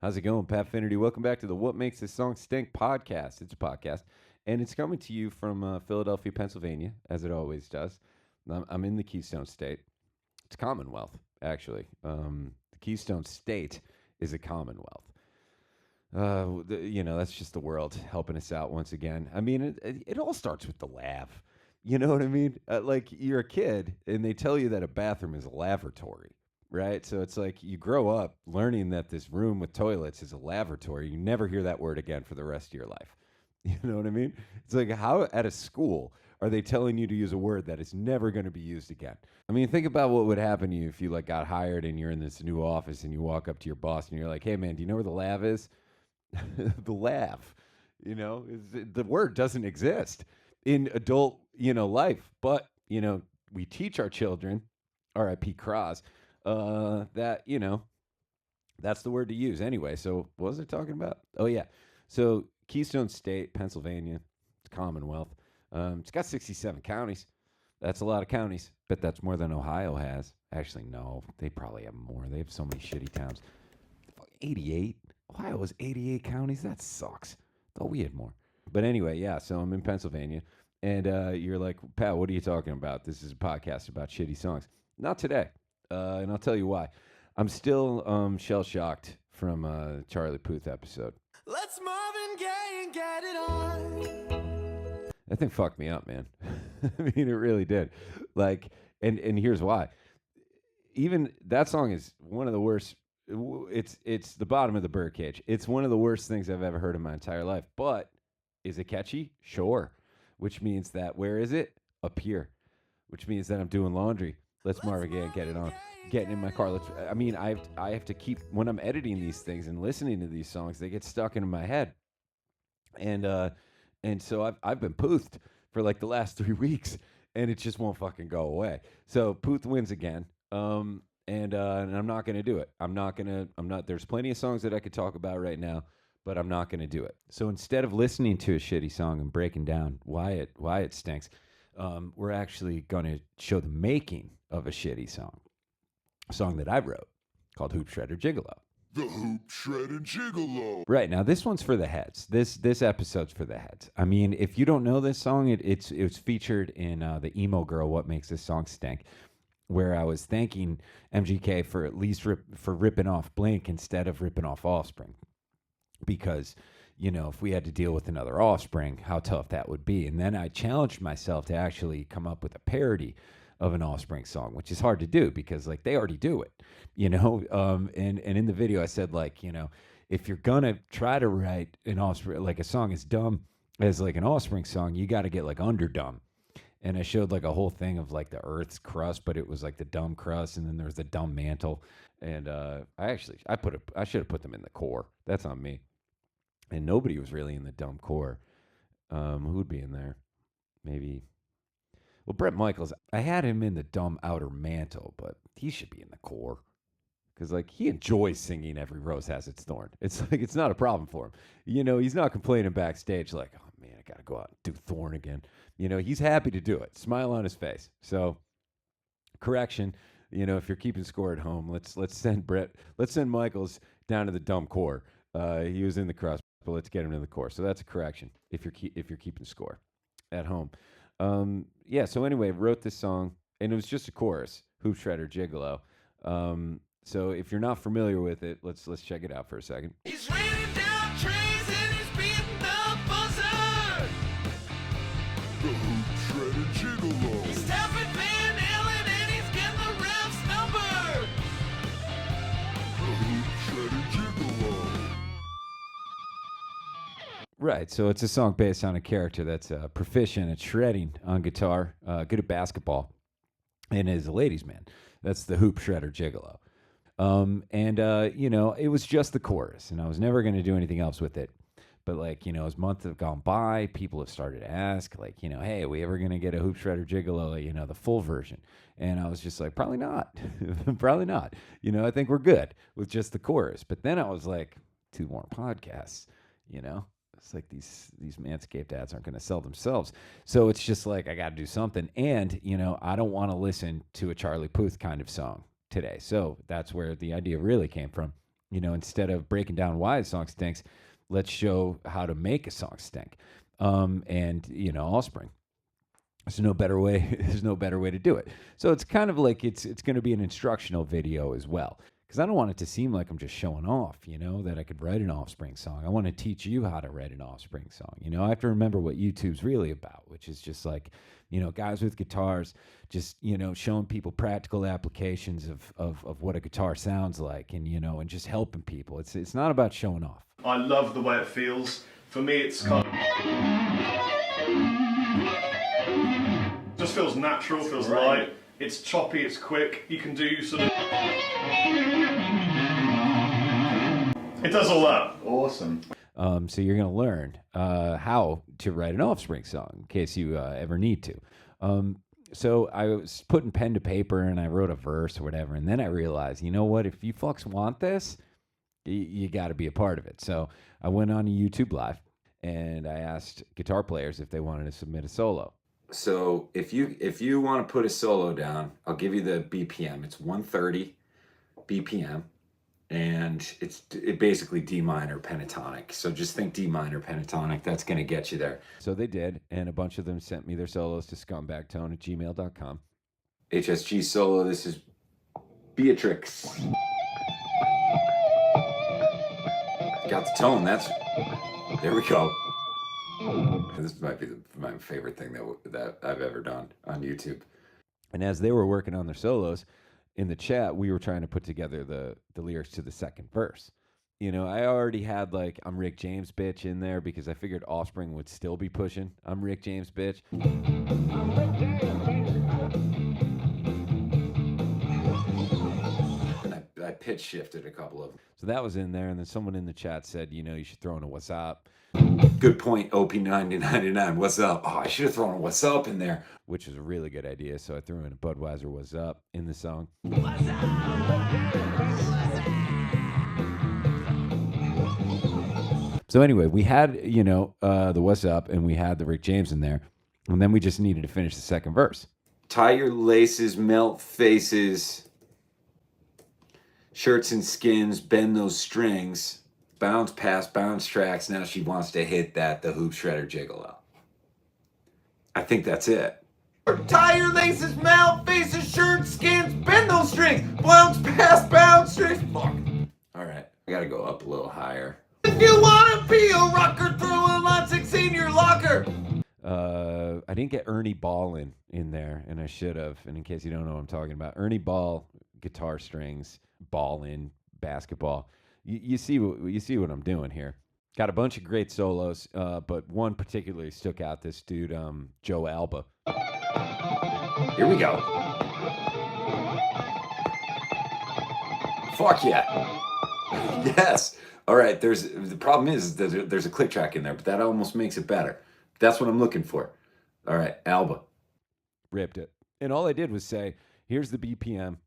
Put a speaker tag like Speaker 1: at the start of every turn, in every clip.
Speaker 1: How's it going, Pat Finnerty? Welcome back to the What Makes This Song Stink podcast. It's a podcast, and it's coming to you from Philadelphia, Pennsylvania, as it always does. I'm in the Keystone State. It's a Commonwealth, actually. The Keystone State is a Commonwealth. That's just the world helping us out once again. I mean, it all starts with the lav. You know what I mean? Like, you're a kid, and they tell you that a bathroom is a lavatory. Right? So it's like you grow up learning that this room with toilets is a lavatory. You never hear that word again for the rest of your life. You know what I mean? It's like, how at a school are they telling you to use a word that is never going to be used again? I mean, think about what would happen to you if you like got hired and you're in this new office and you walk up to your boss and you're like, hey man, do you know where the lav is? The lav, the word doesn't exist in adult, life. But, we teach our children, R.I.P. Cross, that, that's the word to use anyway. So what was I talking about? Oh, yeah. So Keystone State, Pennsylvania, it's Commonwealth. It's got 67 counties. That's a lot of counties, but that's more than Ohio has. Actually, no, they probably have more. They have so many shitty towns. 88? Ohio has 88 counties? That sucks. Thought we had more. But anyway, yeah, so I'm in Pennsylvania, and you're like, Pat, what are you talking about? This is a podcast about shitty songs. Not today. And I'll tell you why. I'm still shell-shocked from Charlie Puth episode. Let's Marvin Gaye and get it on. That thing fucked me up, man. I mean, it really did. Like, and here's why. Even that song is one of the worst. It's the bottom of the birdcage. It's one of the worst things I've ever heard in my entire life. But is it catchy? Sure. Which means that, where is it? Up here. Which means that I'm doing laundry. Let's Marvin Gaye and get it on. Getting in my car. I have to keep, when I'm editing these things and listening to these songs, they get stuck into my head. And so I've been Puthed for like the last 3 weeks, and it just won't fucking go away. So Puth wins again. And I'm not going to do it. There's plenty of songs that I could talk about right now, but I'm not going to do it. So instead of listening to a shitty song and breaking down why it stinks, we're actually going to show the making of a shitty song. A song that I wrote called Hoop Shredder Gigolo.
Speaker 2: The Hoop Shredder Gigolo.
Speaker 1: Right, now this one's for the heads. This episode's for the heads. I mean, if you don't know this song, it's featured in the Emo Girl What Makes This Song Stink, where I was thanking MGK for at least for ripping off Blink instead of ripping off Offspring. Because, if we had to deal with another Offspring, how tough that would be. And then I challenged myself to actually come up with a parody of an Offspring song, which is hard to do because like they already do it, and in the video I said, like, if you're gonna try to write an Offspring, like a song as dumb as like an Offspring song, you got to get like underdumb. And I showed like a whole thing of like the Earth's crust, but it was like the dumb crust, and then there's the dumb mantle. And I should have put them in the core. That's on me. And nobody was really in the dumb core. Who'd be in there? Maybe. Well, Bret Michaels, I had him in the dumb outer mantle, but he should be in the core. Because, like, he enjoys singing Every Rose Has Its Thorn. It's like, it's not a problem for him. He's not complaining backstage like, oh, man, I got to go out and do Thorn again. He's happy to do it. Smile on his face. So, correction, if you're keeping score at home, let's send Michaels down to the dumb core. He was in the crust, but let's get him to the core. So that's a correction if you're keeping score at home. So anyway, wrote this song, and it was just a chorus, Hoop Shredder Gigolo. So if you're not familiar with it, let's check it out for a second.
Speaker 3: He's raining down trays and he's beating the buzzer.
Speaker 2: The Hoop Shredder Gigolo.
Speaker 3: He's tapping Van Halen and he's getting the ref's number.
Speaker 2: The Hoop Shredder Gigolo.
Speaker 1: Right, so it's a song based on a character that's proficient at shredding on guitar, good at basketball, and is a ladies' man. That's the Hoop Shredder Gigolo. It was just the chorus, and I was never going to do anything else with it. But, like, as months have gone by, people have started to ask, like, hey, are we ever going to get a Hoop Shredder Gigolo, the full version? And I was just like, probably not. Probably not. I think we're good with just the chorus. But then I was like, 2 more podcasts, It's like these Manscaped ads aren't going to sell themselves. So it's just like, I got to do something. And, I don't want to listen to a Charlie Puth kind of song today. So that's where the idea really came from. instead of breaking down why a song stinks, let's show how to make a song stink. And Offspring. There's no better way. There's no better way to do it. So it's kind of like it's going to be an instructional video as well, because I don't want it to seem like I'm just showing off. That I could write an Offspring song. I want to teach you how to write an Offspring song. I have to remember what YouTube's really about, which is just like, guys with guitars, just showing people practical applications of what a guitar sounds like, and just helping people. It's not about showing off.
Speaker 4: I love the way it feels. For me, it's kind of just feels natural, feels light. It's choppy, it's quick. You can do sort of. It does all that.
Speaker 5: Awesome.
Speaker 1: So you're going to learn how to write an Offspring song in case you ever need to. So I was putting pen to paper and I wrote a verse or whatever, and then I realized, you know what? If you fucks want this, you got to be a part of it. So I went on a YouTube Live and I asked guitar players if they wanted to submit a solo. So if you want to put a solo down, I'll give you the BPM. It's 130 BPM, and it's basically D minor pentatonic. So just think D minor pentatonic. That's going to get you there. So they did, and a bunch of them sent me their solos to scumbaggtone@gmail.com. HSG solo, this is Beatrix. Got the tone, there we go. This might be my favorite thing that I've ever done on YouTube. And as they were working on their solos, in the chat, we were trying to put together the lyrics to the second verse. I already had like I'm Rick James bitch in there because I figured Offspring would still be pushing I'm Rick James bitch. And I pitch shifted a couple of them. So that was in there, and then someone in the chat said, you should throw in a what's up. Good point, OP9099. What's up? Oh, I should have thrown a what's up in there, which is a really good idea. So I threw in a Budweiser what's up in the song. So anyway, we had, the what's up, and we had the Rick James in there, and then we just needed to finish the second verse. Tie your laces, melt faces, shirts and skins, bend those strings. Bounce past bounce tracks. Now she wants to hit the hoop shredder gigolo. I think that's it.
Speaker 3: Tie your laces, mouth, faces, shirt, skins, bend those strings, bounce past bounce strings. Fuck.
Speaker 1: All right, I gotta go up a little higher.
Speaker 3: If you wanna be a rocker, throw a lot 6 in your locker.
Speaker 1: I didn't get Ernie Ball in there, and I should have. And in case you don't know what I'm talking about, Ernie Ball, guitar strings, ball in basketball. You see what I'm doing here. Got a bunch of great solos, but one particularly stuck out. This dude, Joe Alba. Here we go. Fuck yeah. Yes. All right. The problem is that there's a click track in there, but that almost makes it better. That's what I'm looking for. All right, Alba. Ripped it. And all I did was say, here's the BPM.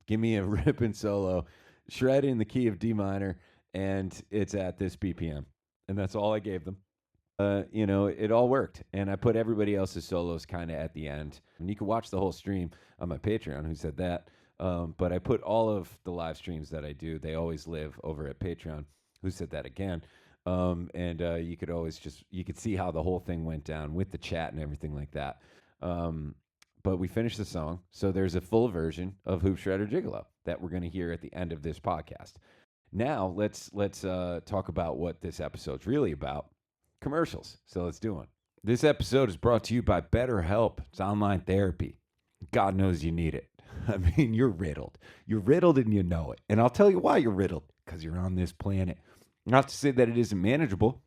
Speaker 1: Give me a ripping solo. Shred in the key of D minor, and it's at this BPM. And that's all I gave them. It all worked. And I put everybody else's solos kind of at the end. And you can watch the whole stream on my Patreon, who said that. But I put all of the live streams that I do, they always live over at Patreon, who said that again. And you could see how the whole thing went down with the chat and everything like that. But we finished the song, so there's a full version of Hoop Shredder Gigolo that we're going to hear at the end of this podcast. Now, let's talk about what this episode's really about, commercials. So let's do one. This episode is brought to you by BetterHelp. It's online therapy. God knows you need it. I mean, you're riddled. You're riddled and you know it. And I'll tell you why you're riddled, because you're on this planet. Not to say that it isn't manageable.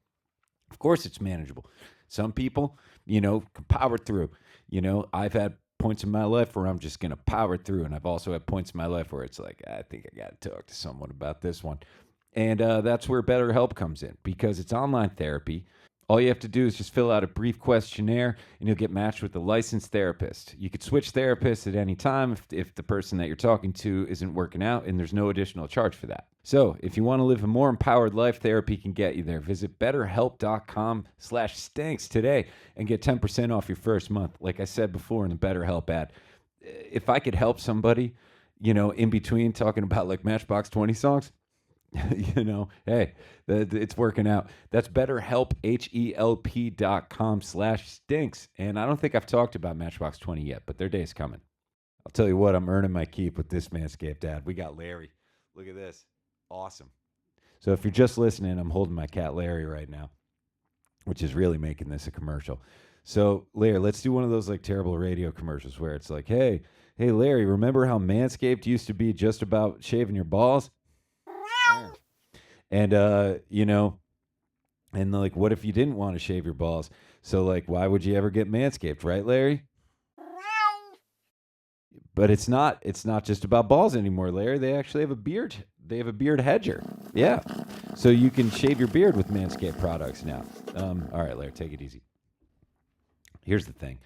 Speaker 1: Of course it's manageable. Some people, can power through. I've had points in my life where I'm just going to power through. And I've also had points in my life where it's like, I think I got to talk to someone about this one. And that's where BetterHelp comes in, because it's online therapy. All you have to do is just fill out a brief questionnaire, and you'll get matched with a licensed therapist. You could switch therapists at any time if the person that you're talking to isn't working out, and there's no additional charge for that. So if you want to live a more empowered life, therapy can get you there. Visit BetterHelp.com/stinks today and get 10% off your first month. Like I said before in the BetterHelp ad, if I could help somebody, in between talking about like Matchbox 20 songs. Hey, it's working out. That's BetterHelp, HELP.com/stinks. And I don't think I've talked about Matchbox 20 yet, but their day's coming. I'll tell you what, I'm earning my keep with this Manscaped ad. We got Larry. Look at this. Awesome. So if you're just listening, I'm holding my cat Larry right now, which is really making this a commercial. So Larry, let's do one of those like terrible radio commercials where it's like, hey Larry, remember how Manscaped used to be just about shaving your balls? And, and like, what if you didn't want to shave your balls? So like, why would you ever get Manscaped, right, Larry? But it's not just about balls anymore, Larry. They actually have a beard. They have a beard hedger. Yeah. So you can shave your beard with Manscaped products now. All right, Larry, take it easy. Here's the thing.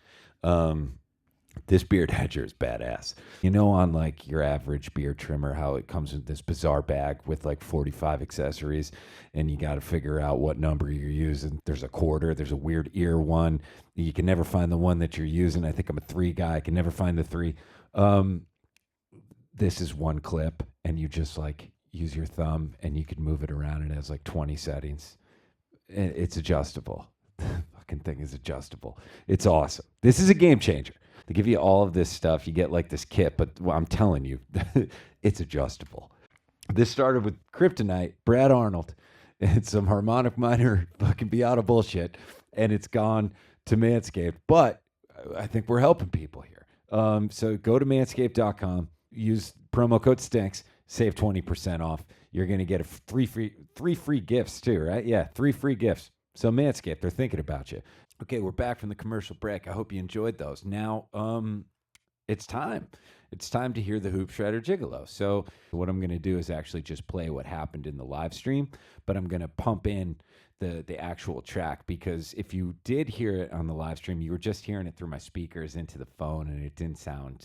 Speaker 1: This beard hedger is badass. On like your average beard trimmer, how it comes in this bizarre bag with like 45 accessories, and you got to figure out what number you're using. There's a quarter. There's a weird ear one. You can never find the one that you're using. I think I'm a 3 guy. I can never find the 3. This is one clip, and you just like use your thumb, and you can move it around. It has like 20 settings. It's adjustable. The fucking thing is adjustable. It's awesome. This is a game changer. They give you all of this stuff. You get like this kit, but I'm telling you, it's adjustable. This started with Kryptonite, Brad Arnold, and some harmonic minor fucking be out of bullshit, and it's gone to Manscaped. But I think we're helping people here. So go to manscaped.com, use promo code STINKS, save 20% off. You're going to get three free gifts too, right? Yeah, 3 free gifts. So Manscaped, they're thinking about you. Okay, we're back from the commercial break. I hope you enjoyed those. Now, it's time. It's time to hear the Hoop Shredder Gigolo. So what I'm going to do is actually just play what happened in the live stream, but I'm going to pump in the actual track, because if you did hear it on the live stream, you were just hearing it through my speakers into the phone, and it didn't sound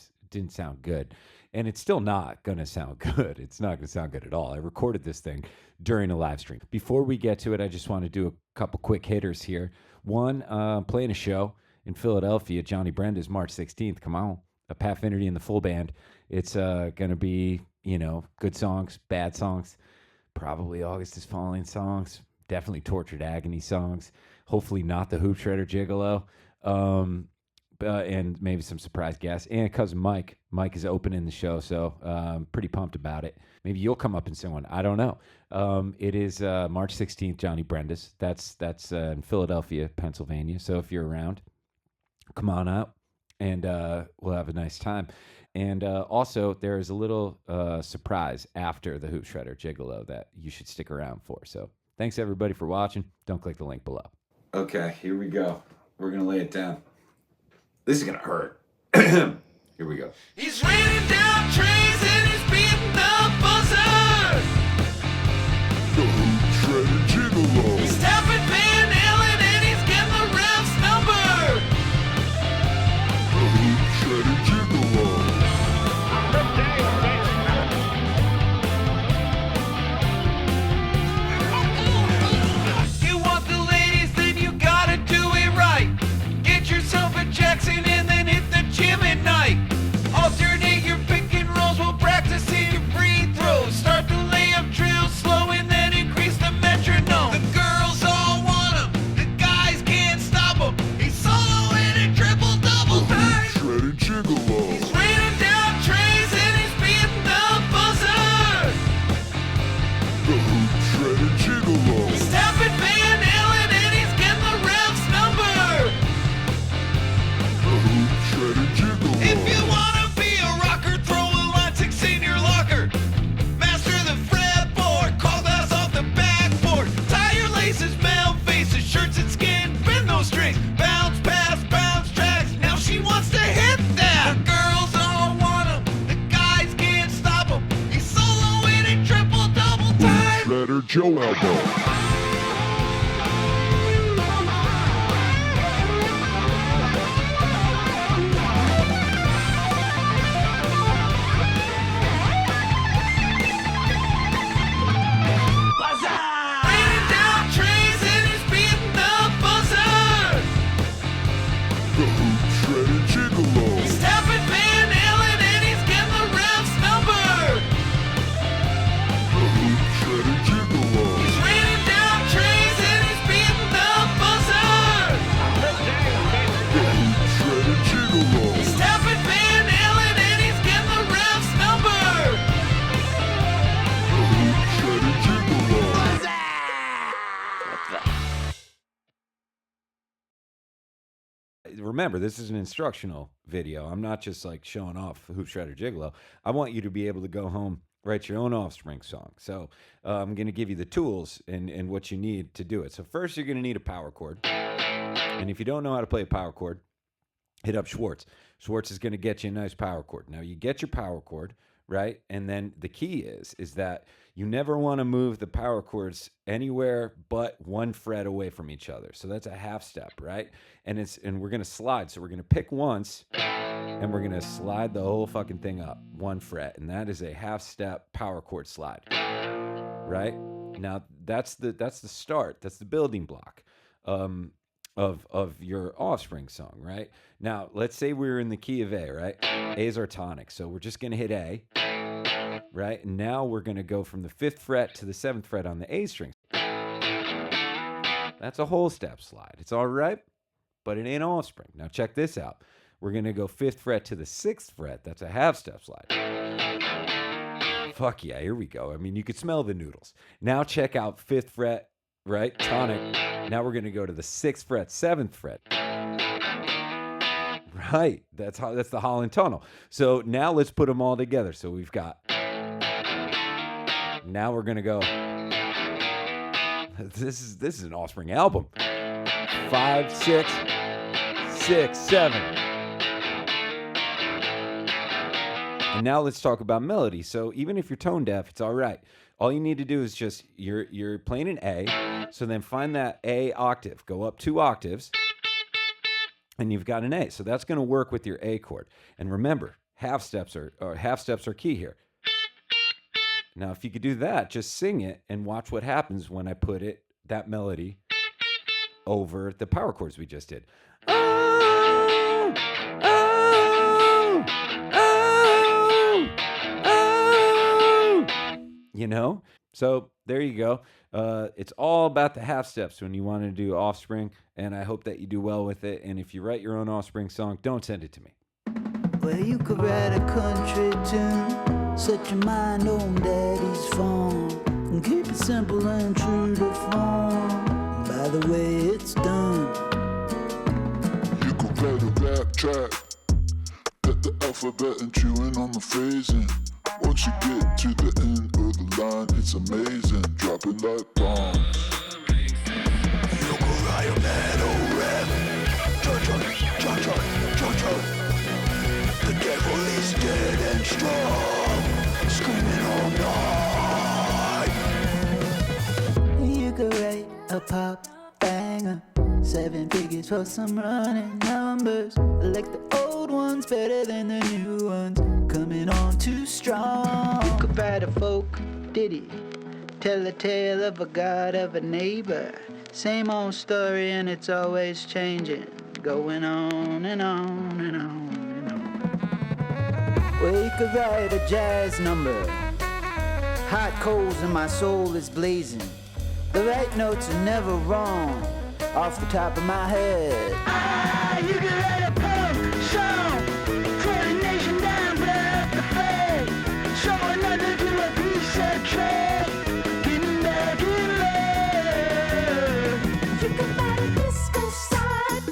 Speaker 1: good. And it's still not going to sound good. It's not going to sound good at all. I recorded this thing during a live stream. Before we get to it, I just want to do a couple quick hitters here. One, playing a show in Philadelphia, Johnny Brenda's March 16th. Come on. Pat Finnerty and the full band. It's going to be, good songs, bad songs, probably August is Falling songs, definitely Tortured Agony songs, hopefully not the Hoop Shredder Gigolo, and maybe some surprise guests. And cousin Mike is opening the show, so I'm pretty pumped about it. Maybe you'll come up and sing one. I don't know. It is March 16th, Johnny Brenda's. That's in Philadelphia, Pennsylvania. So if you're around, come on out, and we'll have a nice time. And also, there is a little surprise after the Hoop Shredder Gigolo that you should stick around for. So thanks, everybody, for watching. Don't click the link below. Okay, here we go. We're going to lay it down. This is going to hurt. Here we go.
Speaker 3: He's raining down trays and he's beating the buzzer.
Speaker 2: The Hoop Shredder Gigolo.
Speaker 3: He's tapping Van Allen and he's getting the ref's number.
Speaker 2: The Hoop Shredder Gigolo.
Speaker 3: You want the ladies, then you gotta do it right. Get yourself a Jackson and then hit the gym at night. Alternate your pick and rolls while practicing your free throws. Start the layup drill slow and then increase the metronome. The girls all want him, the guys can't stop him. He's soloing a triple-double time.
Speaker 2: Shredder Gigolo.
Speaker 3: He's raining down trays and he's beating the buzzer.
Speaker 2: The Hoop Shredder Gigolo.
Speaker 3: He's tapping Van Allen and he's getting the ref's number.
Speaker 2: The Hoop Shredder Gigolo.
Speaker 3: If you wanna be a rocker, throw a line 6 in your locker. Master the fretboard, call glass off the backboard. Tie your laces, male faces, shirts and skin, bend those strings. Bounce pass, bounce tracks, now she wants to hit that. The girls all want him, the guys can't stop him. He's soloing a triple-double
Speaker 2: Hoop
Speaker 3: time.
Speaker 2: Shredder Joe Elbow.
Speaker 3: Raining down trays and he's beating the buzzer.
Speaker 2: The Hoop Shredder Gigolo.
Speaker 3: He's tapping Van Allen and he's getting the ref's number.
Speaker 1: remember, this is an instructional video. I'm not just like showing off Hoop Shredder Gigolo. I want you to be able to go home, write your own Offspring song. So I'm going to give you the tools and what you need to do it. So first, you're going to need a power chord. And if you don't know how to play a power chord, hit up Schwartz. Schwartz is going to get you a nice power chord. Now, you get your power chord, right? And then the key is that you never want to move the power chords anywhere but one fret away from each other. So that's a half step, right? And we're going to slide. So we're going to pick once and we're going to slide the whole fucking thing up one fret. And that is a half step power chord slide, right? Now, that's the start. That's the building block of your Offspring song, right? Now, let's say we're in the key of A, right? A is our tonic. So we're just going to hit A. Right? And now we're going to go from the 5th fret to the 7th fret on the A string. That's a whole step slide. It's all right, but it ain't Offspring. Now check this out. We're going to go 5th fret to the 6th fret. That's a half step slide. Fuck yeah, here we go. I mean, you could smell the noodles. Now check out 5th fret, right? Tonic. Now we're going to go to the 6th fret, 7th fret. Right. That's the Holland tunnel. So now let's put them all together. So we've got. Now we're gonna go. This is an Offspring album. 5, 6, 6, 7. And now let's talk about melody. So even if you're tone deaf, it's all right. All you need to do is just you're playing an A. So then find that A octave. Go up 2 octaves. And you've got an A. So that's going to work with your A chord. And remember, half steps are key here. Now, if you could do that, just sing it and watch what happens when I put that melody over the power chords we just did. Oh, oh, oh, oh. You know? So there you go. It's all about the half steps when you want to do Offspring, and I hope that you do well with it. And if you write your own Offspring song, don't send it to me.
Speaker 5: Well, you could write a country tune, set your mind on daddy's phone, and keep it simple and true to form, by the way it's done.
Speaker 2: You could write a rap track, cut the alphabet and chewing on the phrasing. Once you get to the end of the line, it's amazing, dropping like bombs. You could write a metal rap, cha-cha. The devil is dead and strong, screaming all night.
Speaker 5: You could write a pop banger, 7 figures for some running numbers. Like the old ones better than the new ones, coming on too strong. You could write a folk ditty, tell a tale of a god of a neighbor. Same old story and it's always changing, going on and on and on and on. Well, you could write a jazz number, hot coals and my soul is blazing. The right notes are never wrong, off the top of my head. You could write a punk song, tear the nation down, blow up the flag, show another to a piece of trash, getting back in love.
Speaker 6: You could write a disco side,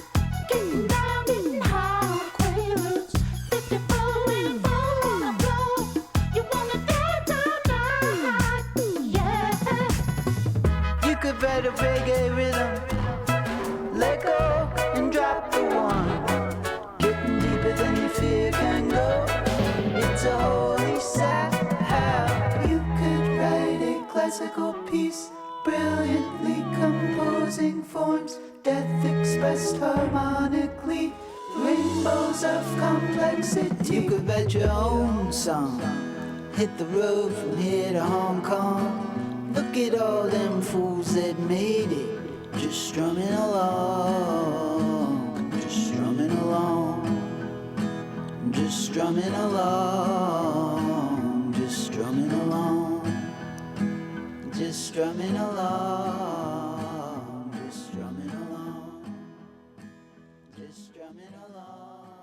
Speaker 6: getting down, getting hard, quavers, 54 and 4 on the floor. You wanna dance all night, yeah.
Speaker 5: You could write a reggae rhythm, let go and drop the one, getting deeper than your fear can go. It's a holy how you could write a classical piece, brilliantly composing forms, death expressed harmonically, rainbows of complexity. You could write your own song, hit the road from here to Hong Kong. Look at all them fools that made it, just strumming along, just strumming along, just strumming along, just strumming along, just strumming along, just strumming along, just strumming along.